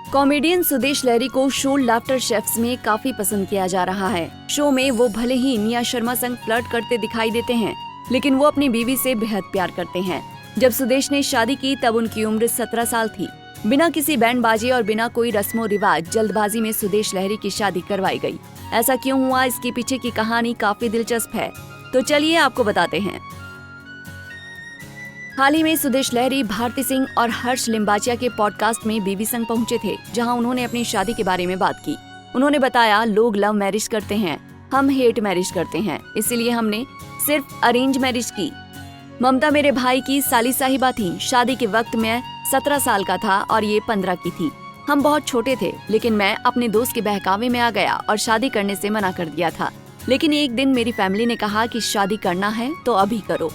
Comedian Sudesh लहरी को show laughter chefs में काफी पसंद किया जा रहा है। शो में वो भले ही निया शर्मा संग फ्लर्ट करते दिखाई देते हैं, लेकिन वो अपनी बीवी से बेहद प्यार करते हैं। जब सुदेश ने शादी की तब उनकी उम्र 17 साल थी। बिना किसी बैंडबाजी और बिना कोई रस्मों रिवाज जल्दबाजी में सुदेश लहरी की शादी करवाई गई। ऐसा क्यों हुआ, इसके पीछे की कहानी काफी दिलचस्प है, तो चलिए आपको बताते हैं। हाल ही में सुदेश लहरी भारती सिंह और हर्ष लिम्बाचिया के पॉडकास्ट में बीवी संग पहुंचे थे, जहां उन्होंने अपनी शादी के बारे में बात की। उन्होंने बताया, लोग लव मैरिज करते हैं, हम हेट मैरिज करते हैं, इसीलिए हमने सिर्फ अरेंज मैरिज की। ममता मेरे भाई की साली साहिबा थी। शादी के वक्त मैं 17 साल का था और ये 15 की थी। हम बहुत छोटे थे, लेकिन मैं अपने दोस्त के बहकावे में आ गया और शादी करने से मना कर दिया था। लेकिन एक दिन मेरी फैमिली ने कहा कि शादी करना है तो अभी करो।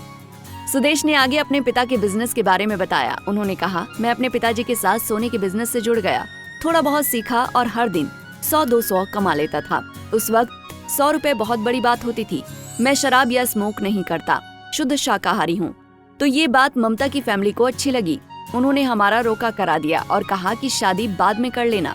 सुदेश ने आगे अपने पिता के बिजनेस के बारे में बताया। उन्होंने कहा, मैं अपने पिताजी के साथ सोने के बिजनेस से जुड़ गया, थोड़ा बहुत सीखा और हर दिन 100-200 कमा लेता था। उस वक्त 100 रुपए बहुत बड़ी बात होती थी। मैं शराब या स्मोक नहीं करता, शुद्ध शाकाहारी हूँ। तो ये बात ममता की फैमिली को अच्छी लगी। उन्होंने हमारा रोका करा दिया और कहा कि शादी बाद में कर लेना।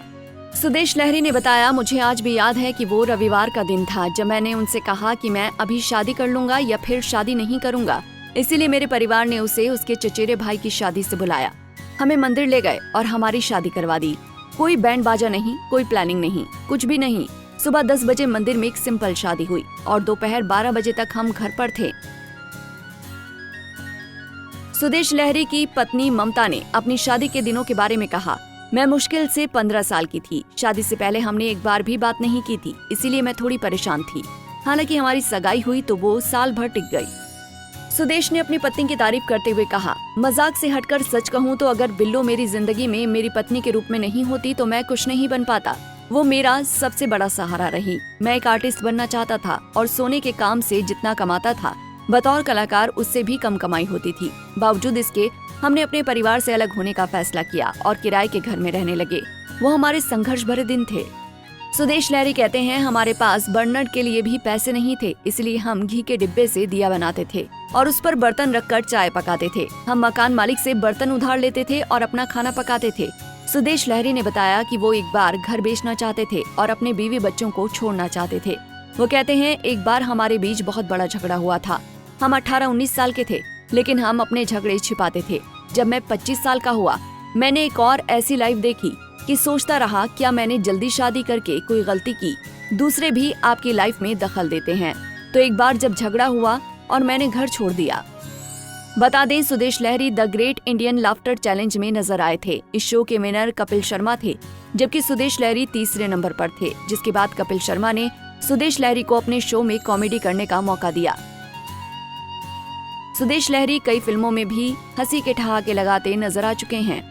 सुदेश लहरी ने बताया, मुझे आज भी याद है कि वो रविवार का दिन था जब मैंने उनसे कहा कि मैं अभी शादी कर लूंगा या फिर शादी नहीं करूंगा। इसीलिए मेरे परिवार ने उसे उसके चचेरे भाई की शादी से बुलाया। हमें मंदिर ले गए और हमारी शादी करवा दी। कोई बैंड बाजा नहीं, कोई प्लानिंग नहीं, कुछ भी नहीं। सुबह 10 बजे मंदिर में एक सिंपल शादी हुई और दोपहर 12 बजे तक हम घर पर थे। सुदेश लहरी की पत्नी ममता ने अपनी शादी के दिनों के बारे में कहा, मैं मुश्किल से 15 साल की थी। शादी से पहले हमने एक बार भी बात नहीं की थी, इसीलिए मैं थोड़ी परेशान थी। हालांकि हमारी सगाई हुई तो वो साल भर टिक गई। सुदेश ने अपनी पत्नी की तारीफ करते हुए कहा, मजाक से हटकर सच कहूँ तो अगर बिल्लो मेरी जिंदगी में मेरी पत्नी के रूप में नहीं होती तो मैं कुछ नहीं बन पाता। वो मेरा सबसे बड़ा सहारा रही। मैं एक आर्टिस्ट बनना चाहता था और सोने के काम से जितना कमाता था, बतौर कलाकार उससे भी कम कमाई होती थी। बावजूद इसके हमने अपने परिवार से अलग होने का फैसला किया और किराए के घर में रहने लगे। वो हमारे संघर्ष भरे दिन थे। सुदेश लहरी कहते हैं, हमारे पास बर्नर के लिए भी पैसे नहीं थे, इसलिए हम घी के डिब्बे से दिया बनाते थे और उस पर बर्तन रखकर चाय पकाते थे। हम मकान मालिक से बर्तन उधार लेते थे और अपना खाना पकाते थे। सुदेश लहरी ने बताया कि वो एक बार घर बेचना चाहते थे और अपने बीवी बच्चों को छोड़ना चाहते थे। वो कहते हैं, एक बार हमारे बीच बहुत बड़ा झगड़ा हुआ था। हम 18-19 साल के थे, लेकिन हम अपने झगड़े छिपाते थे। जब मैं 25 साल का हुआ, मैंने एक और ऐसी लाइफ देखी कि सोचता रहा, क्या मैंने जल्दी शादी करके कोई गलती की। दूसरे भी आपकी लाइफ में दखल देते हैं। तो एक बार जब झगड़ा हुआ और मैंने घर छोड़ दिया। बता दें, Sudesh Lahri the great Indian laughter challenge में नजर आए थे। इस शो के विनर कपिल शर्मा थे, जबकि सुदेश लहरी तीसरे नंबर पर थे। जिसके बाद कपिल शर्मा ने सुदेश लहरी को अपने शो में कॉमेडी करने का मौका दिया। सुदेश लहरी कई फिल्मों में भी हंसी के ठहाके लगाते नजर आ चुके हैं।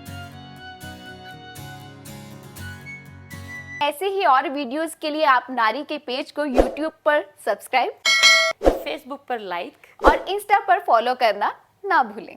ऐसे ही और वीडियोस के लिए आप नारी के पेज को YouTube पर सब्सक्राइब, फेसबुक पर लाइक और इंस्टा पर फॉलो करना ना भूलें।